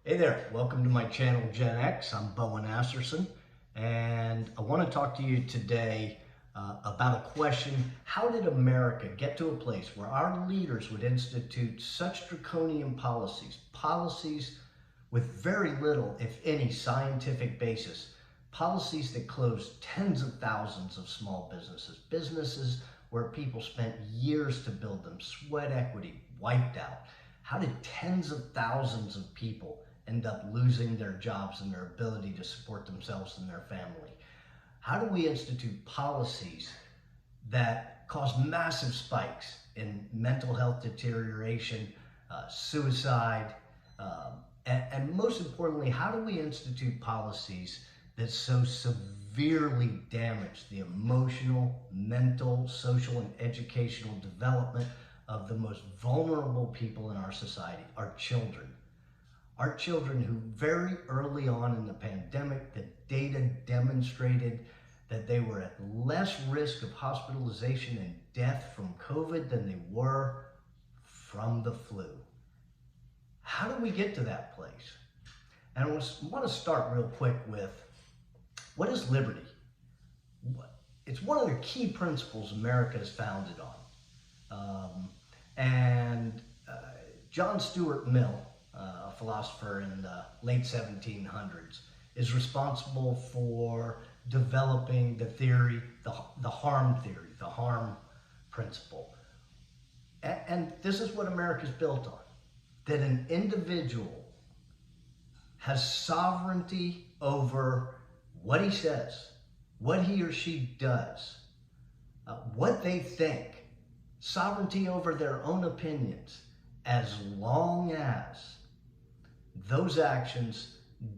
Hey there, welcome to my channel Gen X. I'm Bowen Asserson, and I want to talk to you today about a question. How did America get to a place where our leaders would institute such draconian policies with very little, if any, scientific basis, policies that closed tens of thousands of small businesses where people spent years to build them, sweat equity wiped out? How did tens of thousands of people end up losing their jobs and their ability to support themselves and their family? How do we institute policies that cause massive spikes in mental health deterioration, suicide, and most importantly, how do we institute policies that so severely damage the emotional, mental, social, and educational development of the most vulnerable people in our society, our children? Our children who very early on in the pandemic, the data demonstrated that they were at less risk of hospitalization and death from COVID than they were from the flu. How do we get to that place? And I want to start real quick with, what is liberty? It's one of the key principles America is founded on. John Stuart Mill, a philosopher in the late 1700s, is responsible for developing the theory, the harm theory, the harm principle. And this is what America's built on, that an individual has sovereignty over what he says, what he or she does, what they think, sovereignty over their own opinions, as long as those actions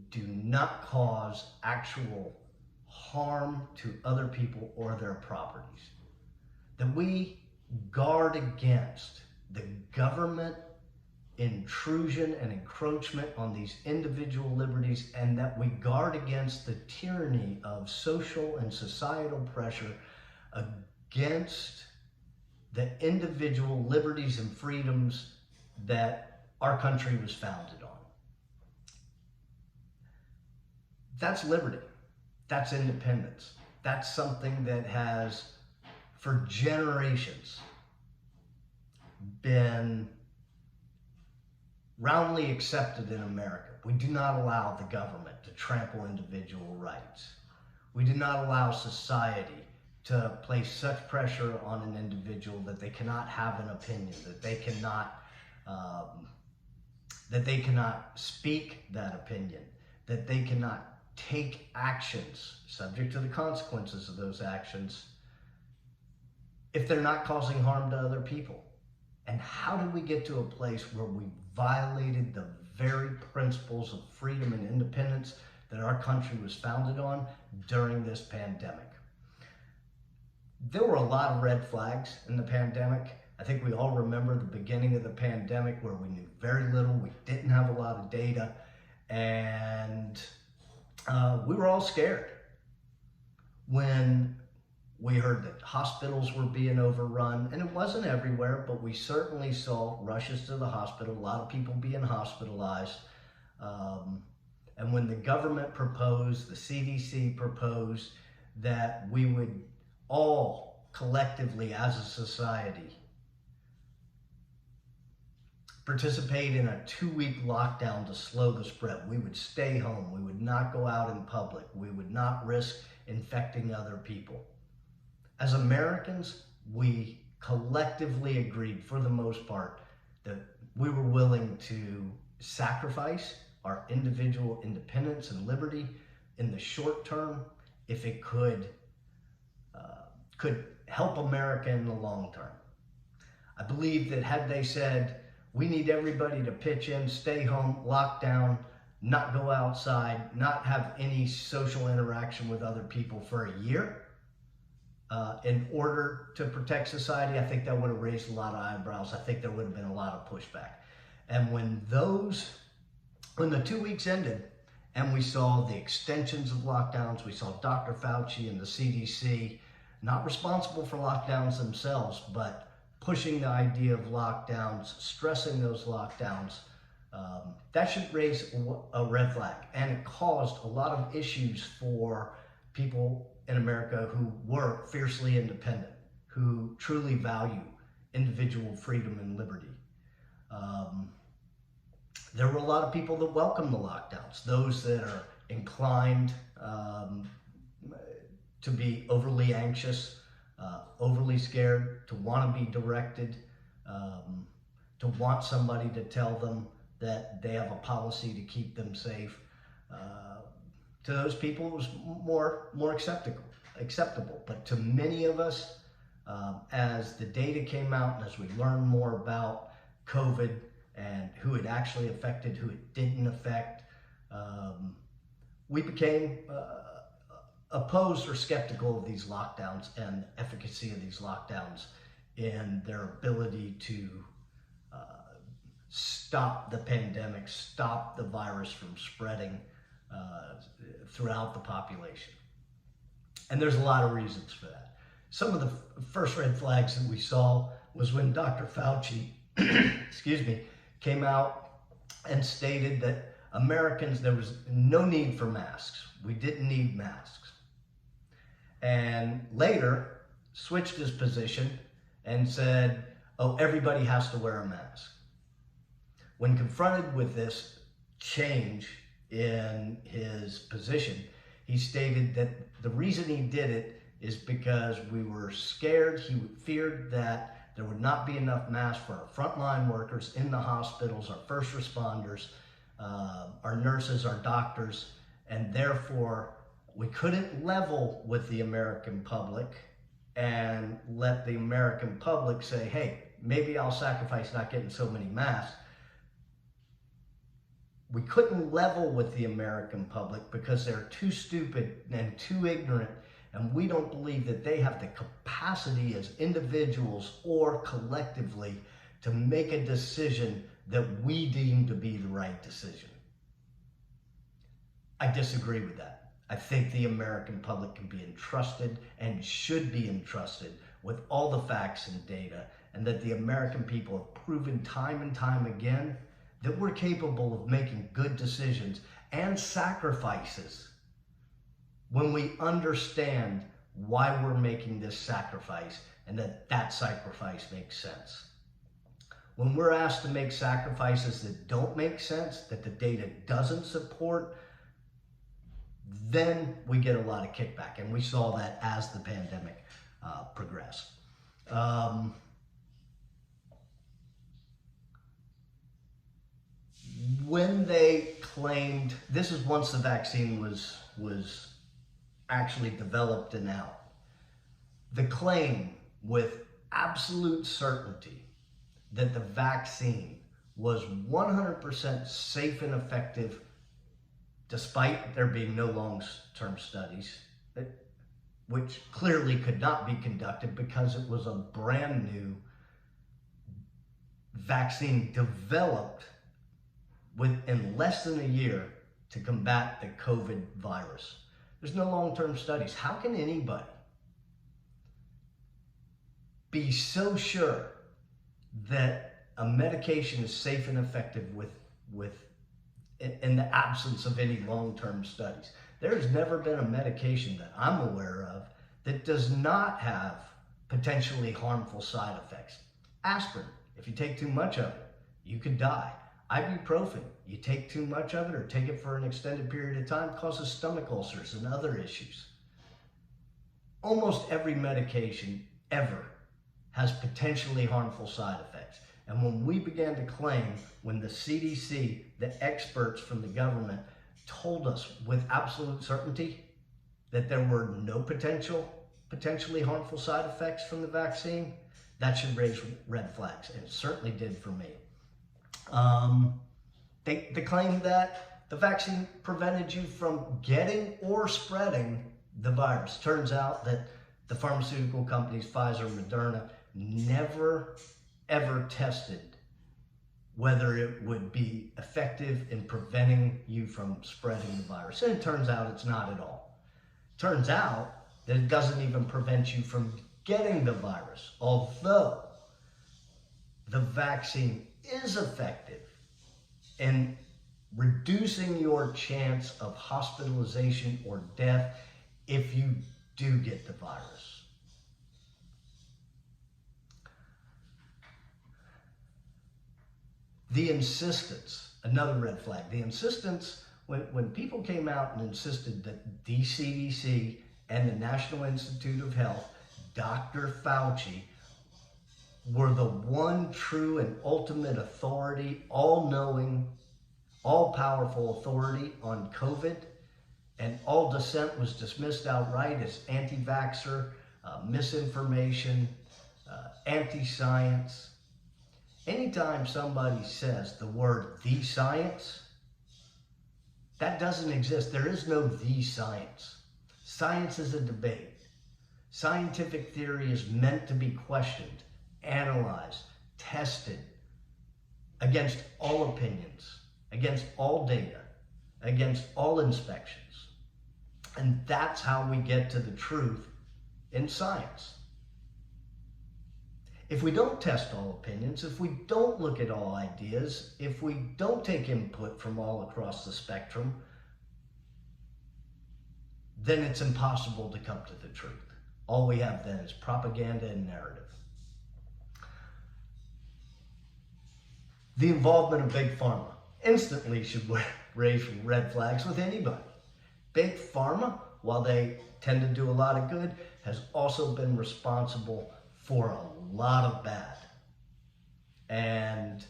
do not cause actual harm to other people or their properties. That we guard against the government intrusion and encroachment on these individual liberties, and that we guard against the tyranny of social and societal pressure against the individual liberties and freedoms that our country was founded on. That's liberty. That's independence. That's something that has, for generations, been roundly accepted in America. We do not allow the government to trample individual rights. We do not allow society to place such pressure on an individual that they cannot have an opinion, that they cannot speak that opinion, that they cannot take actions subject to the consequences of those actions if they're not causing harm to other people. And how did we get to a place where we violated the very principles of freedom and independence that our country was founded on during this pandemic? There were a lot of red flags in the pandemic. I think we all remember the beginning of the pandemic where we knew very little, we didn't have a lot of data, and we were all scared when we heard that hospitals were being overrun. And it wasn't everywhere, but we certainly saw rushes to the hospital, a lot of people being hospitalized. And when the government proposed, the CDC proposed, that we would all collectively as a society participate in a 2-week lockdown to slow the spread. We would stay home. We would not go out in public. We would not risk infecting other people. As Americans, we collectively agreed, for the most part, that we were willing to sacrifice our individual independence and liberty in the short term if it could help America in the long term. I believe that had they said, we need everybody to pitch in, stay home, lock down, not go outside, not have any social interaction with other people for a year in order to protect society, I think that would have raised a lot of eyebrows. I think there would have been a lot of pushback. And when the 2 weeks ended and we saw the extensions of lockdowns, we saw Dr. Fauci and the CDC not responsible for lockdowns themselves, but pushing the idea of lockdowns, stressing those lockdowns, That should raise a red flag, and it caused a lot of issues for people in America who were fiercely independent, who truly value individual freedom and liberty. There were a lot of people that welcomed the lockdowns, those that are inclined to be overly anxious, overly scared, to want to be directed, to want somebody to tell them that they have a policy to keep them safe. To those people, it was more acceptable. But to many of us, as the data came out and as we learned more about COVID and who it actually affected, who it didn't affect, we became opposed or skeptical of these lockdowns and the efficacy of these lockdowns in their ability to stop the pandemic, stop the virus from spreading throughout the population. And there's a lot of reasons for that. Some of the first red flags that we saw was when Dr. Fauci, excuse me, came out and stated that Americans, there was no need for masks. We didn't need masks. And later switched his position and said, oh, everybody has to wear a mask. When confronted with this change in his position, he stated that the reason he did it is because we were scared. He feared that there would not be enough masks for our frontline workers in the hospitals, our first responders, our nurses, our doctors, and therefore we couldn't level with the American public and let the American public say, hey, maybe I'll sacrifice not getting so many masks. We couldn't level with the American public because they're too stupid and too ignorant, and we don't believe that they have the capacity as individuals or collectively to make a decision that we deem to be the right decision. I disagree with that. I think the American public can be entrusted and should be entrusted with all the facts and data, and that the American people have proven time and time again that we're capable of making good decisions and sacrifices when we understand why we're making this sacrifice and that sacrifice makes sense. When we're asked to make sacrifices that don't make sense, that the data doesn't support, then we get a lot of kickback. And we saw that as the pandemic progressed. When they claimed, this is once the vaccine was actually developed and out, the claim with absolute certainty that the vaccine was 100% safe and effective, despite there being no long-term studies, which clearly could not be conducted because it was a brand new vaccine developed within less than a year to combat the COVID virus. There's no long-term studies. How can anybody be so sure that a medication is safe and effective in the absence of any long-term studies? There has never been a medication that I'm aware of that does not have potentially harmful side effects. Aspirin, if you take too much of it, you could die. Ibuprofen, you take too much of it or take it for an extended period of time, causes stomach ulcers and other issues. Almost every medication ever has potentially harmful side effects. And when we began to claim, when the CDC, the experts from the government, told us with absolute certainty that there were no potentially harmful side effects from the vaccine, that should raise red flags, and it certainly did for me. They claimed that the vaccine prevented you from getting or spreading the virus. Turns out that the pharmaceutical companies, Pfizer, Moderna, never ever tested whether it would be effective in preventing you from spreading the virus. And it turns out it's not at all. Turns out that it doesn't even prevent you from getting the virus, although the vaccine is effective in reducing your chance of hospitalization or death if you do get the virus. The insistence, another red flag, the insistence, when people came out and insisted that the CDC and the National Institute of Health, Dr. Fauci, were the one true and ultimate authority, all-knowing, all-powerful authority on COVID, and all dissent was dismissed outright as anti-vaxxer, misinformation, anti-science. Anytime somebody says the word "the science," that doesn't exist. There is no "the science." Science is a debate. Scientific theory is meant to be questioned, analyzed, tested against all opinions, against all data, against all inspections. And that's how we get to the truth in science. If we don't test all opinions, if we don't look at all ideas, if we don't take input from all across the spectrum, then it's impossible to come to the truth. All we have then is propaganda and narrative. The involvement of Big Pharma instantly should raise red flags with anybody. Big Pharma, while they tend to do a lot of good, has also been responsible for a lot of bad. And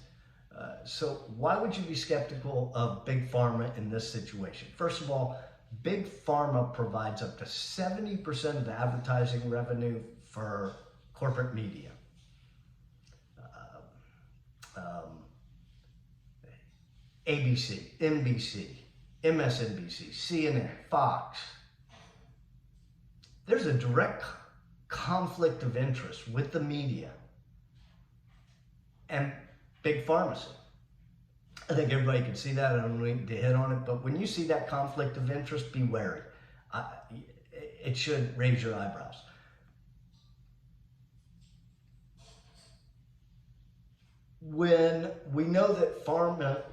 so why would you be skeptical of Big Pharma in this situation? First of all, Big Pharma provides up to 70% of the advertising revenue for corporate media. ABC, NBC, MSNBC, CNN, Fox. There's a direct conflict of interest with the media and Big Pharmacy. I think everybody can see that. I don't need to hit on it, but when you see that conflict of interest, be wary. It should raise your eyebrows. When we know that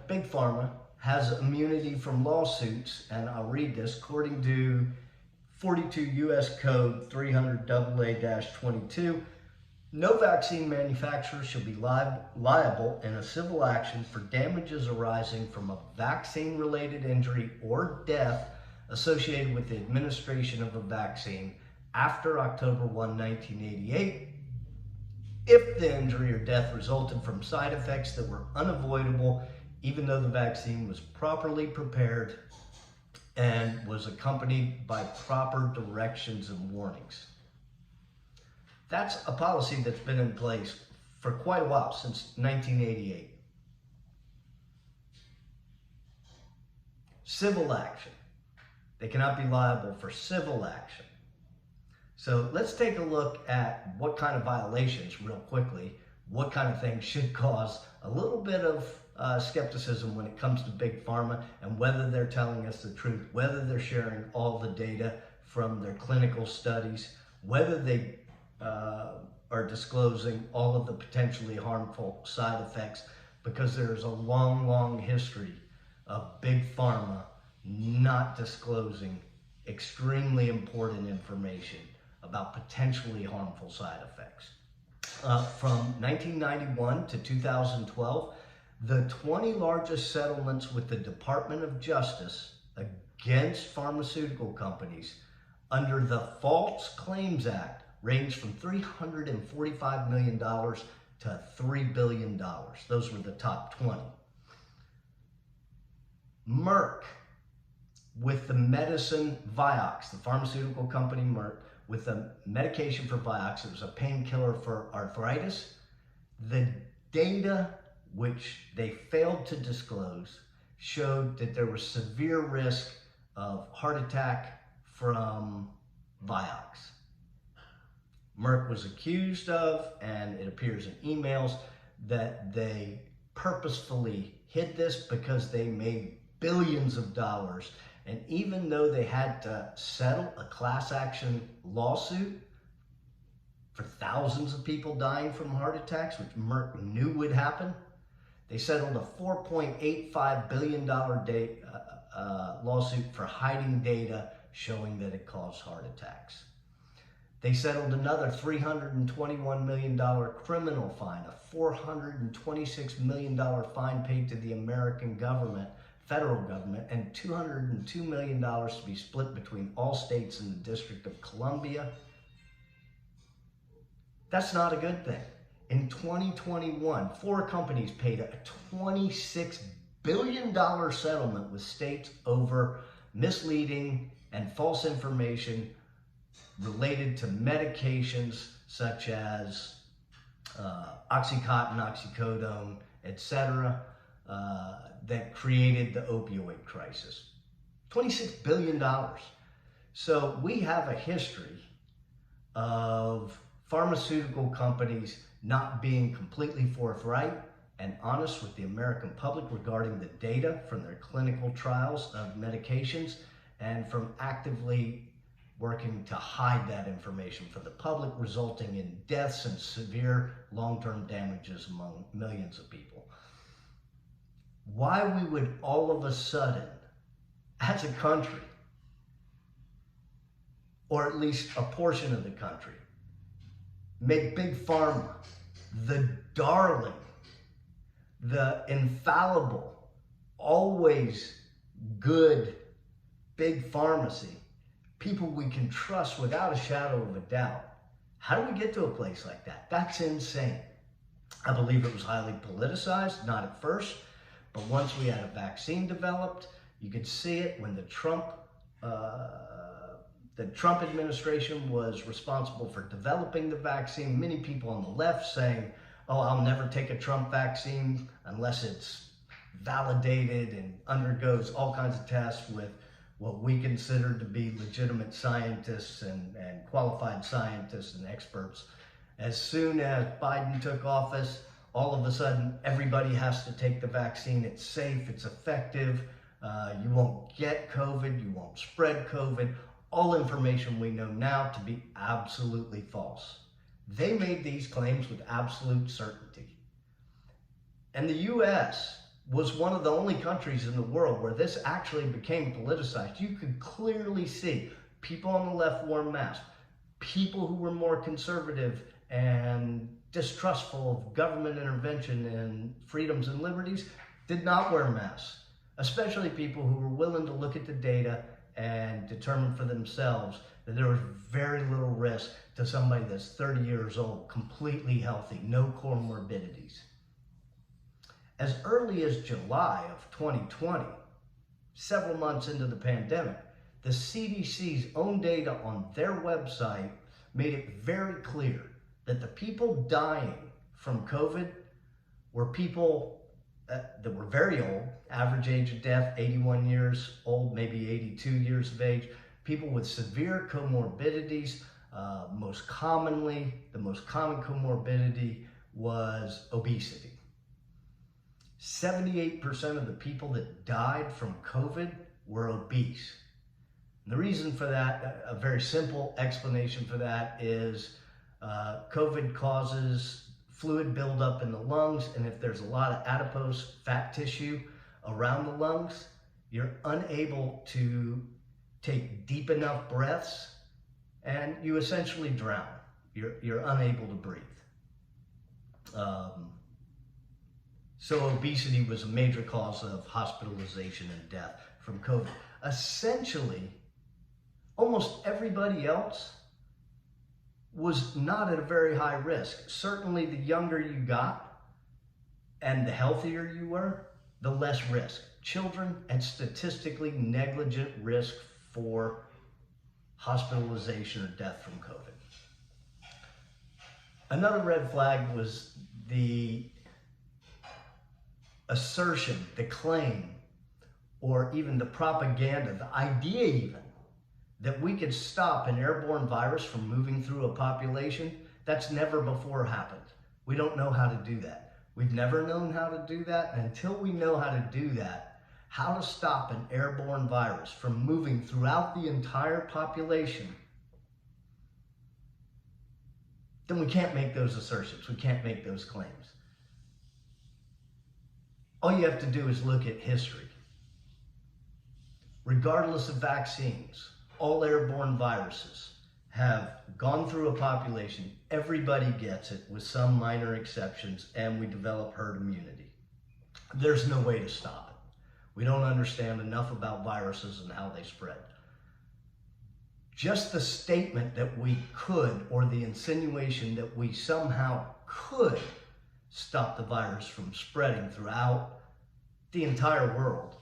Big Pharma has immunity from lawsuits, and I'll read this, according to 42 U.S. Code 300AA-22, no vaccine manufacturer shall be liable in a civil action for damages arising from a vaccine-related injury or death associated with the administration of a vaccine after October 1, 1988, if the injury or death resulted from side effects that were unavoidable, even though the vaccine was properly prepared and was accompanied by proper directions and warnings. That's a policy that's been in place for quite a while, since 1988. Civil action. They cannot be liable for civil action. So let's take a look at what kind of violations, real quickly, what kind of things should cause a little bit of skepticism when it comes to Big Pharma and whether they're telling us the truth, whether they're sharing all the data from their clinical studies, whether they are disclosing all of the potentially harmful side effects, because there's a long, long history of Big Pharma not disclosing extremely important information about potentially harmful side effects. From 1991 to 2012, the 20 largest settlements with the Department of Justice against pharmaceutical companies under the False Claims Act ranged from $345 million to $3 billion. Those were the top 20. Merck, with the medicine Vioxx, the pharmaceutical company Merck, with a medication for Vioxx, it was a painkiller for arthritis. The data, which they failed to disclose, showed that there was severe risk of heart attack from Vioxx. Merck was accused of, and it appears in emails, that they purposefully hid this because they made billions of dollars. And even though they had to settle a class action lawsuit for thousands of people dying from heart attacks, which Merck knew would happen, They settled a $4.85 billion lawsuit for hiding data showing that it caused heart attacks. They settled another $321 million criminal fine, a $426 million fine paid to the American government, federal government, and $202 million to be split between all states and the District of Columbia. That's not a good thing. In 2021, 4 companies paid a $26 billion settlement with states over misleading and false information related to medications such as Oxycontin, oxycodone, etc., that created the opioid crisis. $26 billion. So we have a history of pharmaceutical companies not being completely forthright and honest with the American public regarding the data from their clinical trials of medications, and from actively working to hide that information from the public, resulting in deaths and severe long-term damages among millions of people. Why we would all of a sudden, as a country, or at least a portion of the country, make Big Pharma the darling, the infallible, always good big pharmacy, people we can trust without a shadow of a doubt. How do we get to a place like that? That's insane. I believe it was highly politicized, not at first, but once we had a vaccine developed, you could see it when the Trump administration was responsible for developing the vaccine. Many people on the left saying, oh, I'll never take a Trump vaccine unless it's validated and undergoes all kinds of tests with what we consider to be legitimate scientists and qualified scientists and experts. As soon as Biden took office, all of a sudden, everybody has to take the vaccine. It's safe, it's effective. You won't get COVID, you won't spread COVID. All information we know now to be absolutely false. They made these claims with absolute certainty. And the US was one of the only countries in the world where this actually became politicized. You could clearly see people on the left wore masks. People who were more conservative and distrustful of government intervention and freedoms and liberties did not wear masks, especially people who were willing to look at the data and determine for themselves that there was very little risk to somebody that's 30 years old, completely healthy, no comorbidities. As early as July of 2020, several months into the pandemic, the CDC's own data on their website made it very clear that the people dying from COVID were people that were very old, average age of death, 81 years old, maybe 82 years of age, people with severe comorbidities. The most common comorbidity was obesity. 78% of the people that died from COVID were obese. And the reason for that, a very simple explanation for that, is COVID causes fluid buildup in the lungs, and if there's a lot of adipose fat tissue around the lungs, you're unable to take deep enough breaths, and you essentially drown. You're unable to breathe. So obesity was a major cause of hospitalization and death from COVID. Essentially, almost everybody else was not at a very high risk. Certainly the younger you got and the healthier you were, the less risk. Children at statistically negligent risk for hospitalization or death from COVID. Another red flag was the assertion, the claim, or even the propaganda, the idea even, that we could stop an airborne virus from moving through a population. That's never before happened. We don't know how to do that. We've never known how to do that. And until we know how to do that, how to stop an airborne virus from moving throughout the entire population, then we can't make those assertions. We can't make those claims. All you have to do is look at history. Regardless of vaccines, all airborne viruses have gone through a population. Everybody gets it with some minor exceptions, and we develop herd immunity. There's no way to stop it. We don't understand enough about viruses and how they spread. Just the statement that we could, or the insinuation that we somehow could stop the virus from spreading throughout the entire world,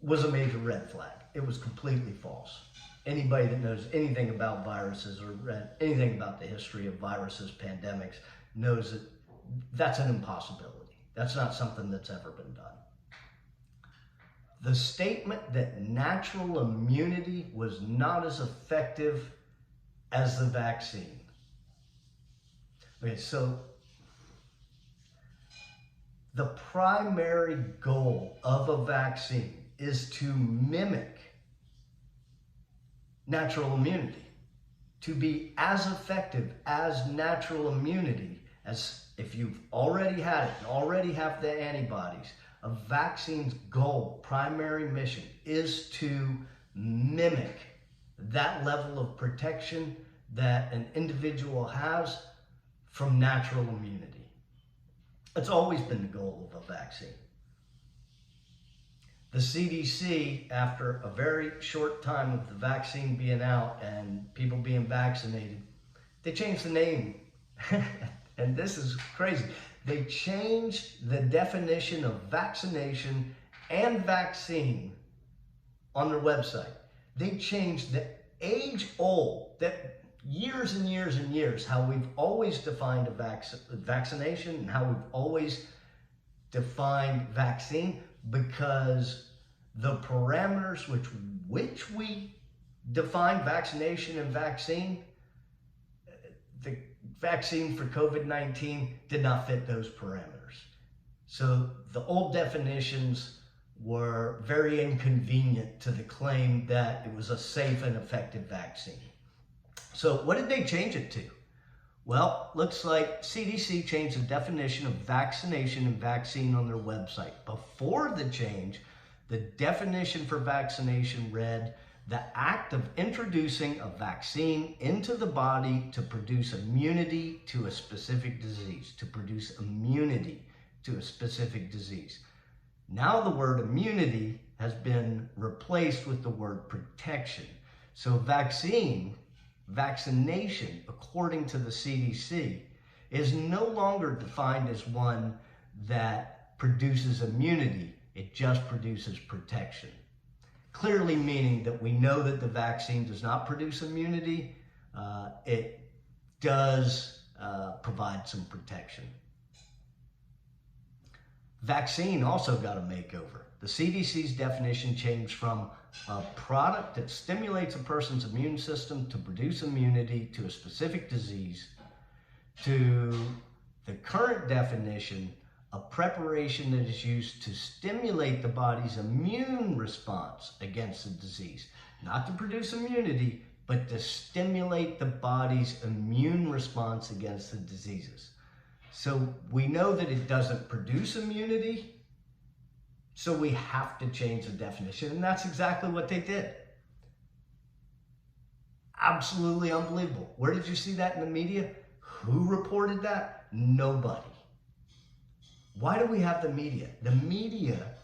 was a major red flag. It was completely false. Anybody that knows anything about viruses or read anything about the history of viruses, pandemics, knows that that's an impossibility. That's not something that's ever been done. The statement that natural immunity was not as effective as the vaccine. Okay, so the primary goal of a vaccine is to mimic natural immunity, to be as effective as natural immunity as if you've already had it and already have the antibodies. A vaccine's goal, primary mission, is to mimic that level of protection that an individual has from natural immunity. It's always been the goal of a vaccine. The CDC, after a very short time of the vaccine being out and people being vaccinated, they changed the name. And this is crazy. They changed the definition of vaccination and vaccine on their website. They changed the age-old, that years and years and years, how we've always defined a vaccination and how we've always defined vaccine, because the parameters which we define vaccination and vaccine, the vaccine for COVID-19 did not fit those parameters. So the old definitions were very inconvenient to the claim that it was a safe and effective vaccine. So what did they change it to? Well, looks like CDC changed the definition of vaccination and vaccine on their website. Before the change, the definition for vaccination read, the act of introducing a vaccine into the body to produce immunity to a specific disease, Now the word immunity has been replaced with the word protection. So vaccination, according to the CDC, is no longer defined as one that produces immunity. It just produces protection. Clearly meaning that we know that the vaccine does not produce immunity. It does provide some protection. Vaccine also got a makeover. The CDC's definition changed from a product that stimulates a person's immune system to produce immunity to a specific disease to the current definition, a preparation that is used to stimulate the body's immune response against the disease. Not to produce immunity, but to stimulate the body's immune response against the diseases. So we know that it doesn't produce immunity, so we have to change the definition, and that's exactly what they did. Absolutely unbelievable. Where did you see that in the media? Who reported that? Nobody. Why do we have the media? The media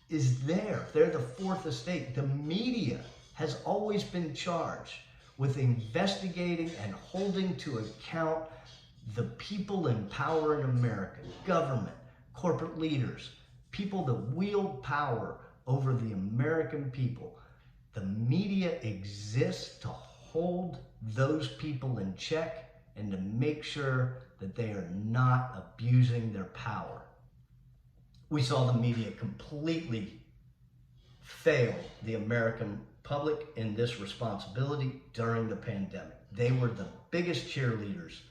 is there. They're the fourth estate. The media has always been charged with investigating and holding to account the people in power in America, government, corporate leaders, people that wield power over the American people. The media exists to hold those people in check and to make sure that they are not abusing their power. We saw the media completely fail the American public in this responsibility during the pandemic. They were the biggest cheerleaders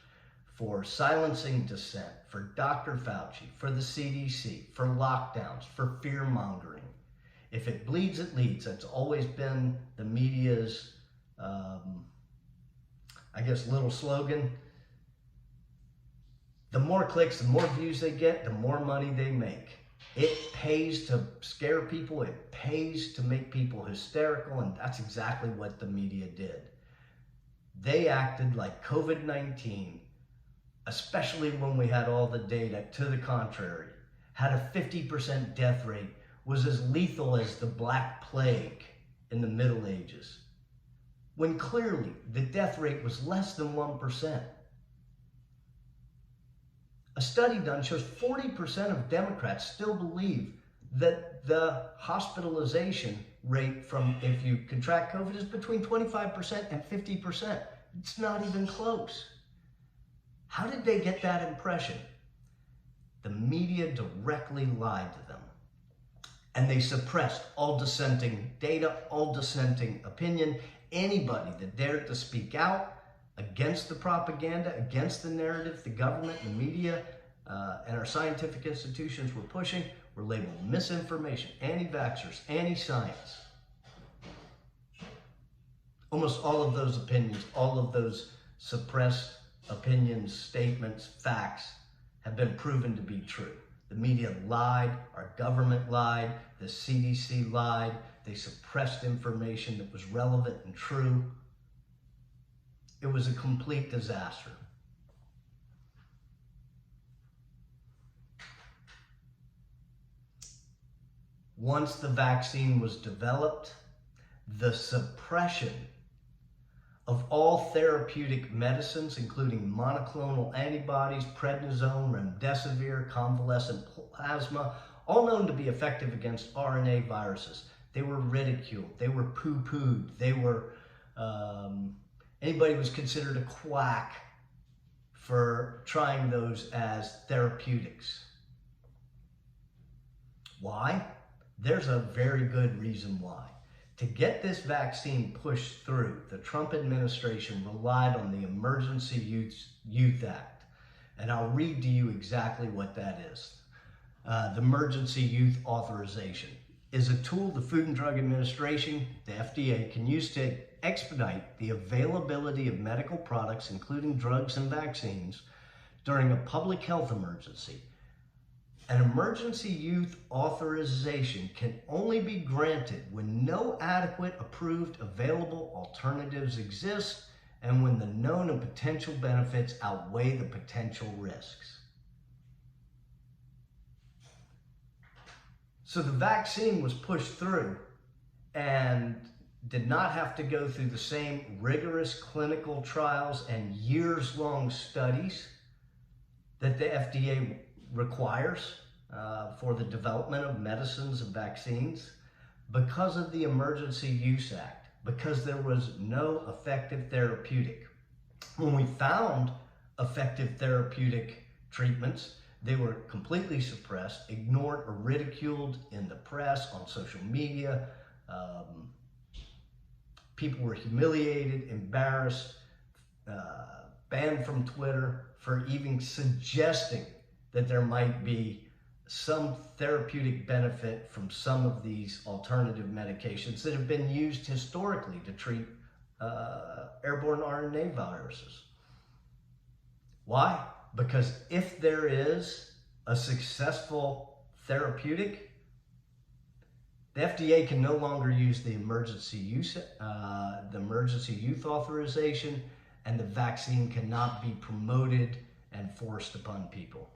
for silencing dissent, for Dr. Fauci, for the CDC, for lockdowns, for fear-mongering. If it bleeds, it leads. That's always been the media's, little slogan. The more clicks, the more views they get, the more money they make. It pays to scare people. It pays to make people hysterical. And that's exactly what the media did. They acted like COVID-19, especially when we had all the data to the contrary, had a 50% death rate, was as lethal as the Black Plague in the Middle Ages, when clearly the death rate was less than 1%. A study done shows 40% of Democrats still believe that the hospitalization rate from if you contract COVID is between 25% and 50%. It's not even close. How did they get that impression? The media directly lied to them. And they suppressed all dissenting data, all dissenting opinion. Anybody that dared to speak out against the propaganda, against the narrative the government, the media, and our scientific institutions were pushing were labeled misinformation, anti-vaxxers, anti-science. Almost all of those opinions, all of those suppressed opinions, statements, facts have been proven to be true. The media lied, our government lied, the CDC lied, they suppressed information that was relevant and true. It was a complete disaster. Once the vaccine was developed, the suppression of all therapeutic medicines, including monoclonal antibodies, prednisone, remdesivir, convalescent plasma, all known to be effective against RNA viruses. They were ridiculed, they were poo-pooed, they were, anybody was considered a quack for trying those as therapeutics. Why? There's a very good reason why. To get this vaccine pushed through, the Trump administration relied on the Emergency Youth Act. And I'll read to you exactly what that is. The Emergency Youth Authorization is a tool the Food and Drug Administration, the FDA, can use to expedite the availability of medical products, including drugs and vaccines, during a public health emergency. An emergency youth authorization can only be granted when no adequate, approved, available alternatives exist and when the known and potential benefits outweigh the potential risks. So the vaccine was pushed through and did not have to go through the same rigorous clinical trials and years-long studies that the FDA requires for the development of medicines and vaccines because of the Emergency Use Act, because there was no effective therapeutic. When we found effective therapeutic treatments, they were completely suppressed, ignored, or ridiculed in the press, on social media. People were humiliated, embarrassed, banned from Twitter for even suggesting that there might be some therapeutic benefit from some of these alternative medications that have been used historically to treat airborne RNA viruses. Why? Because if there is a successful therapeutic, the FDA can no longer use the emergency youth authorization, and the vaccine cannot be promoted and forced upon people.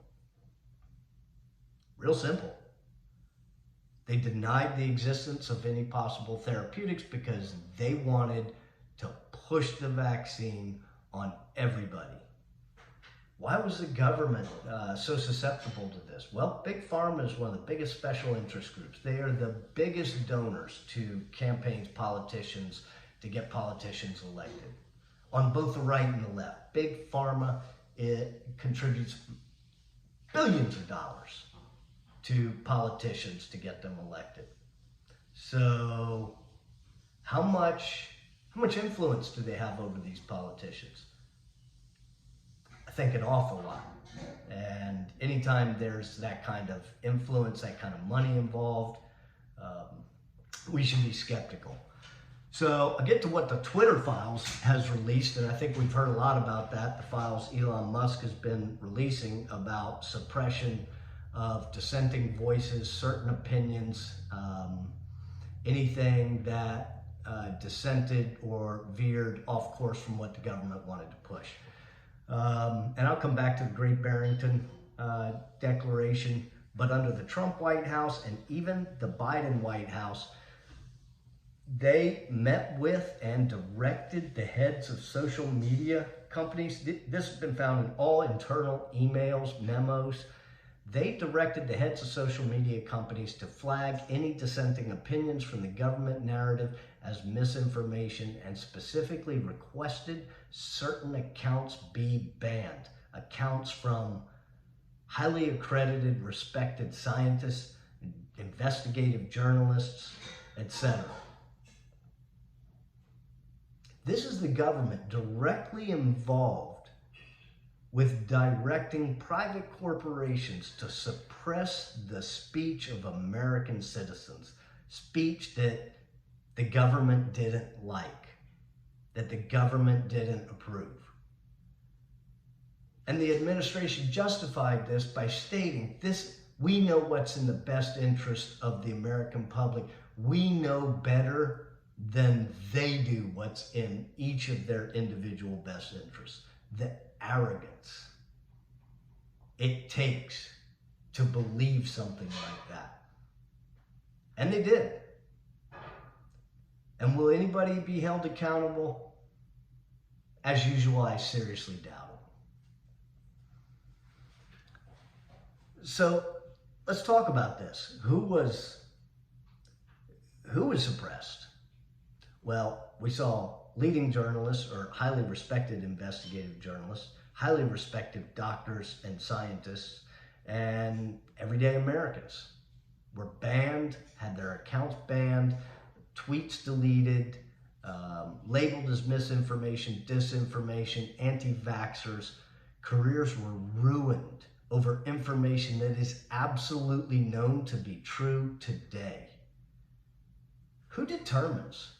Real simple. They denied the existence of any possible therapeutics because they wanted to push the vaccine on everybody. Why was the government so susceptible to this? Well, Big Pharma is one of the biggest special interest groups. They are the biggest donors to campaigns, politicians, to get politicians elected. On both the right and the left, Big Pharma, it contributes billions of dollars to politicians to get them elected. So how much influence do they have over these politicians? I think an awful lot. And anytime there's that kind of influence, that kind of money involved, we should be skeptical. So I get to what the Twitter files has released, and I think we've heard a lot about that. The files Elon Musk has been releasing about suppression of dissenting voices, certain opinions, anything that dissented or veered off course from what the government wanted to push. And I'll come back to the Great Barrington Declaration, but under the Trump White House and even the Biden White House, they met with and directed the heads of social media companies. This has been found in all internal emails, memos. They directed the heads of social media companies to flag any dissenting opinions from the government narrative as misinformation and specifically requested certain accounts be banned. Accounts from highly accredited, respected scientists, investigative journalists, etc. This is the government directly involved with directing private corporations to suppress the speech of American citizens, speech that the government didn't like, that the government didn't approve. And the administration justified this by stating, we know what's in the best interest of the American public. We know better than they do what's in each of their individual best interests. The arrogance it takes to believe something like that. And they did. And will anybody be held accountable? As usual, I seriously doubt it. So let's talk about this. Who was suppressed? Well, we saw leading journalists or highly respected investigative journalists, highly respected doctors and scientists, and everyday Americans were banned, had their accounts banned, tweets deleted, labeled as misinformation, disinformation, anti-vaxxers. Careers were ruined over information that is absolutely known to be true today. Who determines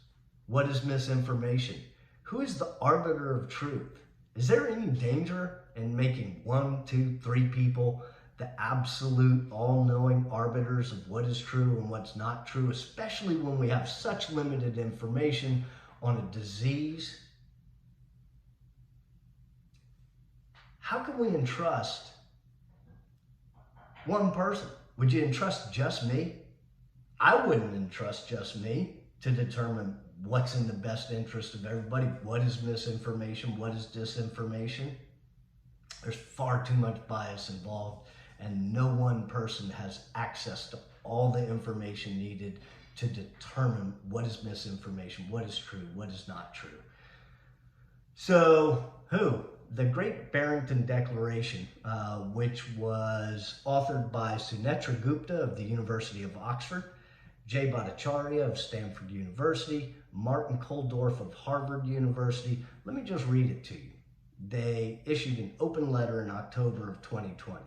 what is misinformation? Who is the arbiter of truth? Is there any danger in making 1, 2, 3 people the absolute all-knowing arbiters of what is true and what's not true, especially when we have such limited information on a disease? How can we entrust one person? Would you entrust just me? I wouldn't entrust just me to determine what's in the best interest of everybody. What is misinformation? What is disinformation? There's far too much bias involved, and no one person has access to all the information needed to determine what is misinformation, what is true, what is not true. So the Great Barrington Declaration, which was authored by Sunetra Gupta of the University of Oxford, Jay Bhattacharya of Stanford University, Martin Kulldorff of Harvard University. Let me just read it to you. They issued an open letter in October of 2020.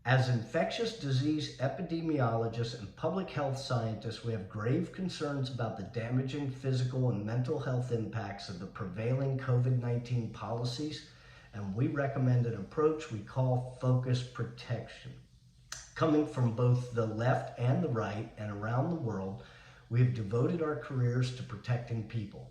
As infectious disease epidemiologists and public health scientists, we have grave concerns about the damaging physical and mental health impacts of the prevailing COVID-19 policies, and we recommend an approach we call focused protection. Coming from both the left and the right and around the world, we have devoted our careers to protecting people.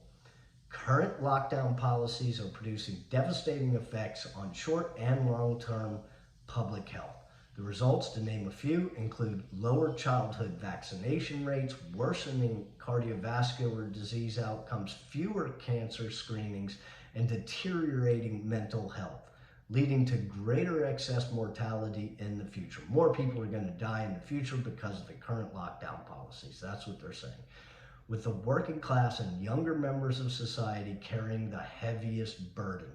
Current lockdown policies are producing devastating effects on short and long-term public health. The results, to name a few, include lower childhood vaccination rates, worsening cardiovascular disease outcomes, fewer cancer screenings, and deteriorating mental health, leading to greater excess mortality in the future. More people are going to die in the future because of the current lockdown policies. That's what they're saying. With the working class and younger members of society carrying the heaviest burden.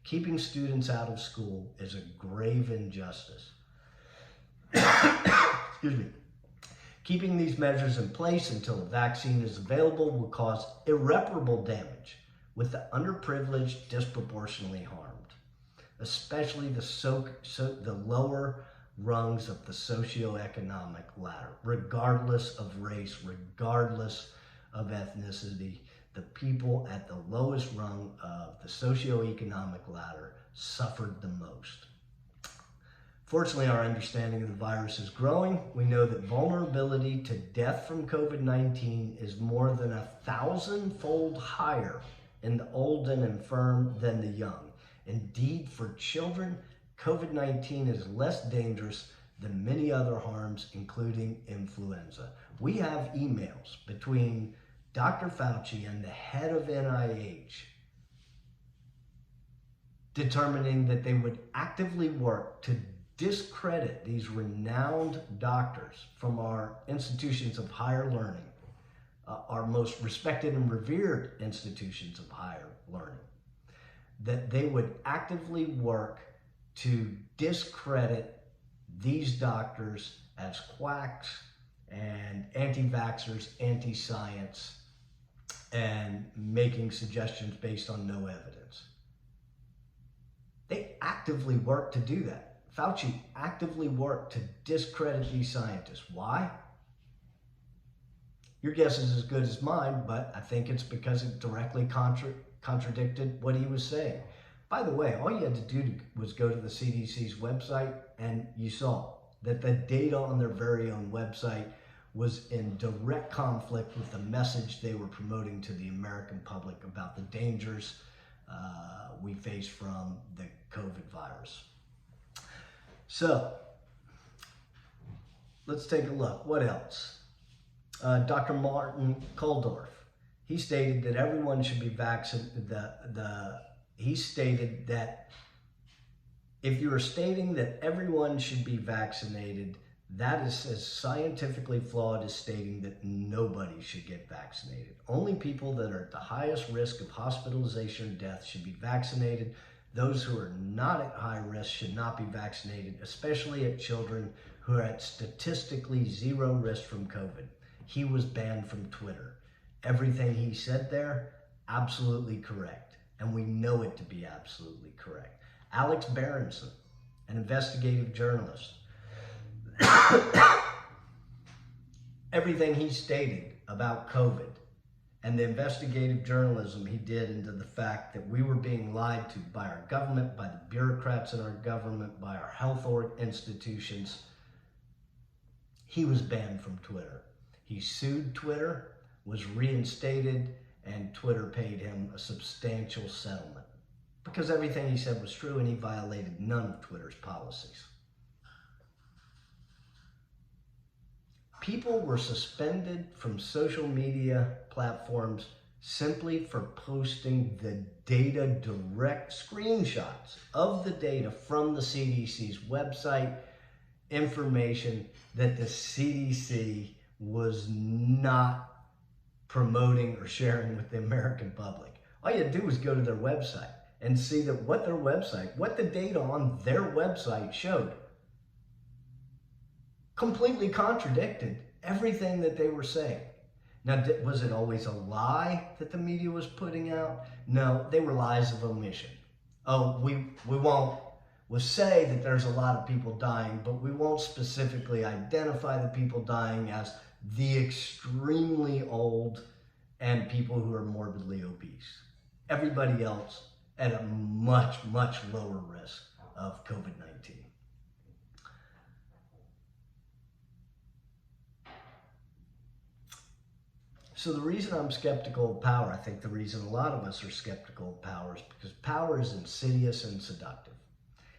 Keeping students out of school is a grave injustice. Excuse me. Keeping these measures in place until a vaccine is available will cause irreparable damage, with the underprivileged disproportionately harmed, especially the lower rungs of the socioeconomic ladder, regardless of race, regardless of ethnicity. the people at the lowest rung of the socioeconomic ladder suffered the most. Fortunately, our understanding of the virus is growing. We know that vulnerability to death from COVID-19 is more than 1,000-fold higher in the old and infirm than the young. Indeed, for children, COVID-19 is less dangerous than many other harms, including influenza. We have emails between Dr. Fauci and the head of NIH determining that they would actively work to discredit these renowned doctors from our institutions of higher learning, our most respected and revered institutions of higher learning, that they would actively work to discredit these doctors as quacks and anti-vaxxers, anti-science, and making suggestions based on no evidence. They actively work to do that. Fauci actively worked to discredit these scientists. Why? Your guess is as good as mine, but I think it's because it directly contradicted what he was saying. By the way, all you had to do was go to the CDC's website, and you saw that the data on their very own website was in direct conflict with the message they were promoting to the American public about the dangers we face from the COVID virus. So, let's take a look. What else? Dr. Martin Kulldorff, he stated that everyone should be vaccinated. He stated that if you are stating that everyone should be vaccinated, that is as scientifically flawed as stating that nobody should get vaccinated. Only people that are at the highest risk of hospitalization or death should be vaccinated. Those who are not at high risk should not be vaccinated, especially at children who are at statistically zero risk from COVID. He was banned from Twitter. Everything he said there, absolutely correct. And we know it to be absolutely correct. Alex Berenson, an investigative journalist, everything he stated about COVID and the investigative journalism he did into the fact that we were being lied to by our government, by the bureaucrats in our government, by our health institutions, he was banned from Twitter. He sued Twitter, was reinstated, and Twitter paid him a substantial settlement because everything he said was true and he violated none of Twitter's policies. People were suspended from social media platforms simply for posting the data, direct screenshots of the data from the CDC's website, information that the CDC was not promoting or sharing with the American public. All you had to do was go to their website and see that what the data on their website showed completely contradicted everything that they were saying. Now, was it always a lie that the media was putting out? No, they were lies of omission. Oh, we'll say that there's a lot of people dying, but we won't specifically identify the people dying as the extremely old and people who are morbidly obese. Everybody else at a much, much lower risk of COVID-19. So the reason I'm skeptical of power, I think the reason a lot of us are skeptical of power is because power is insidious and seductive.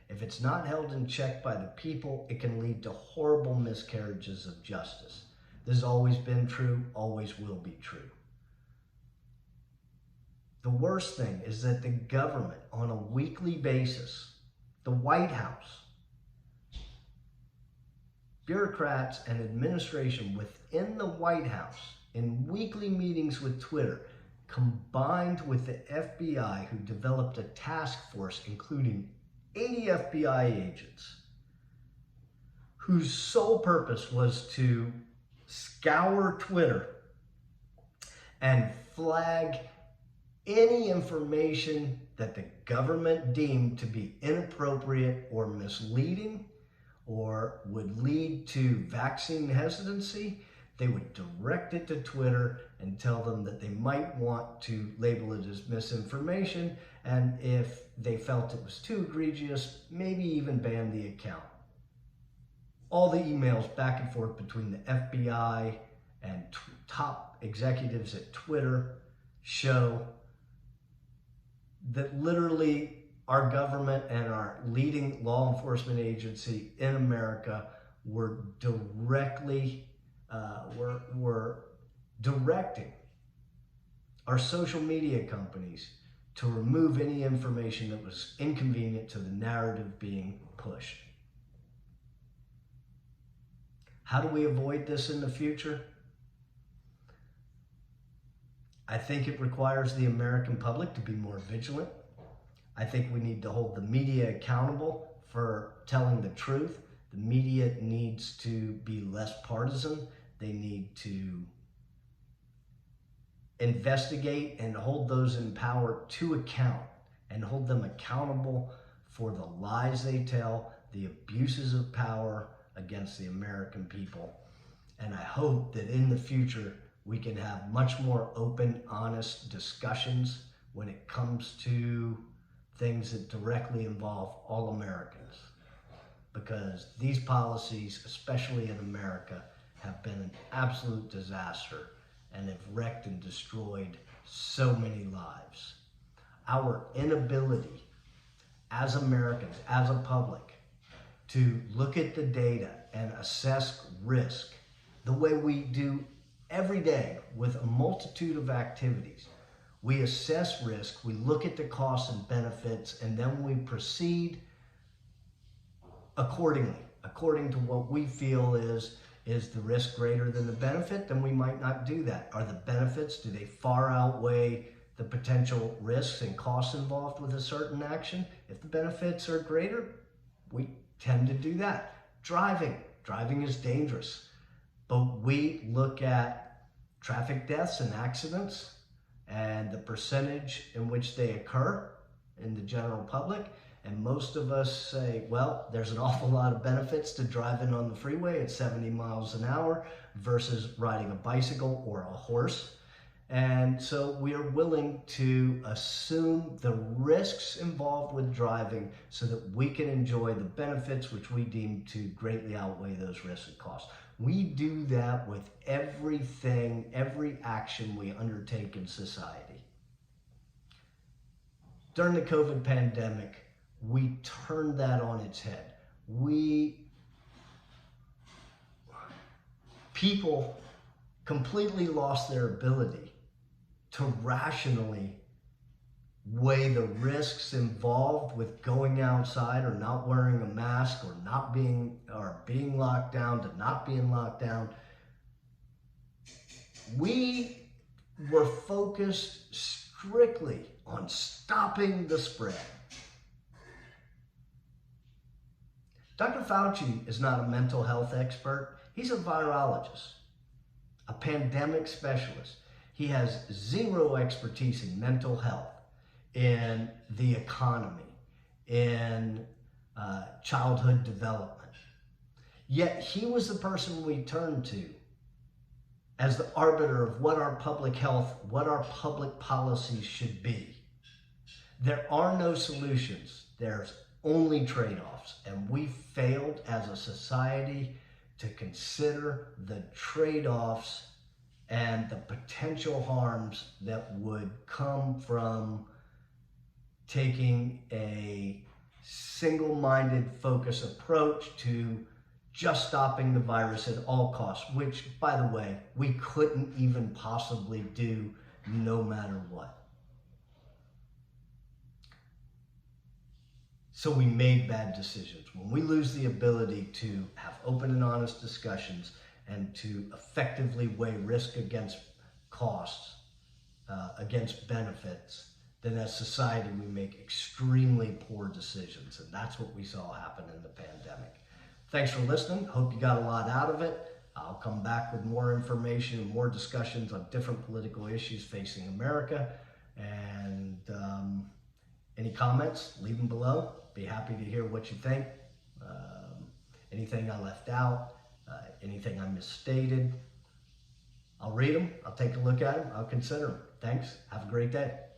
If it's not held in check by the people, it can lead to horrible miscarriages of justice. This has always been true, always will be true. The worst thing is that the government, on a weekly basis, the White House, bureaucrats and administration within the White House, in weekly meetings with Twitter, combined with the FBI, who developed a task force including 80 FBI agents, whose sole purpose was to scour Twitter and flag any information that the government deemed to be inappropriate or misleading or would lead to vaccine hesitancy. they would direct it to Twitter and tell them that they might want to label it as misinformation, and if they felt it was too egregious, maybe even ban the account. All the emails back and forth between the FBI and top executives at Twitter show that literally our government and our leading law enforcement agency in America were directly were directing our social media companies to remove any information that was inconvenient to the narrative being pushed. How do we avoid this in the future? I think it requires the American public to be more vigilant. I think we need to hold the media accountable for telling the truth. The media needs to be less partisan. They need to investigate and hold those in power to account and hold them accountable for the lies they tell, the abuses of power against the American people. And I hope that in the future we can have much more open, honest discussions when it comes to things that directly involve all Americans. Because these policies, especially in America, have been an absolute disaster and have wrecked and destroyed so many lives. Our inability as Americans, as a public, to look at the data and assess risk the way we do every day with a multitude of activities. We assess risk, we look at the costs and benefits, and then we proceed accordingly, according to what we feel is the risk greater than the benefit, then we might not do that. Are the benefits, do they far outweigh the potential risks and costs involved with a certain action? If the benefits are greater, we tend to do that. Driving is dangerous, but we look at traffic deaths and accidents and the percentage in which they occur in the general public. And most of us say, well, there's an awful lot of benefits to driving on the freeway at 70 miles an hour versus riding a bicycle or a horse. And so we are willing to assume the risks involved with driving so that we can enjoy the benefits which we deem to greatly outweigh those risks and costs. We do that with everything, every action we undertake in society. During the COVID pandemic, we turned that on its head. People completely lost their ability to rationally weigh the risks involved with going outside or not wearing a mask or being locked down to not being locked down. We were focused strictly on stopping the spread. Dr. Fauci is not a mental health expert. He's a virologist, a pandemic specialist. He has zero expertise in mental health, in the economy, in childhood development. Yet he was the person we turned to as the arbiter of what our public health, what our public policies should be. There are no solutions. There's only trade-offs, and we failed as a society to consider the trade-offs and the potential harms that would come from taking a single-minded focus approach to just stopping the virus at all costs, which, by the way, we couldn't even possibly do no matter what. So we made bad decisions. When we lose the ability to have open and honest discussions and to effectively weigh risk against costs, against benefits, then as society we make extremely poor decisions. And that's what we saw happen in the pandemic. Thanks for listening. Hope you got a lot out of it. I'll come back with more information and more discussions on different political issues facing America. And any comments, leave them below. Be happy to hear what you think. Anything I left out, anything I misstated, I'll read them, I'll take a look at them, I'll consider them. Thanks. Have a great day.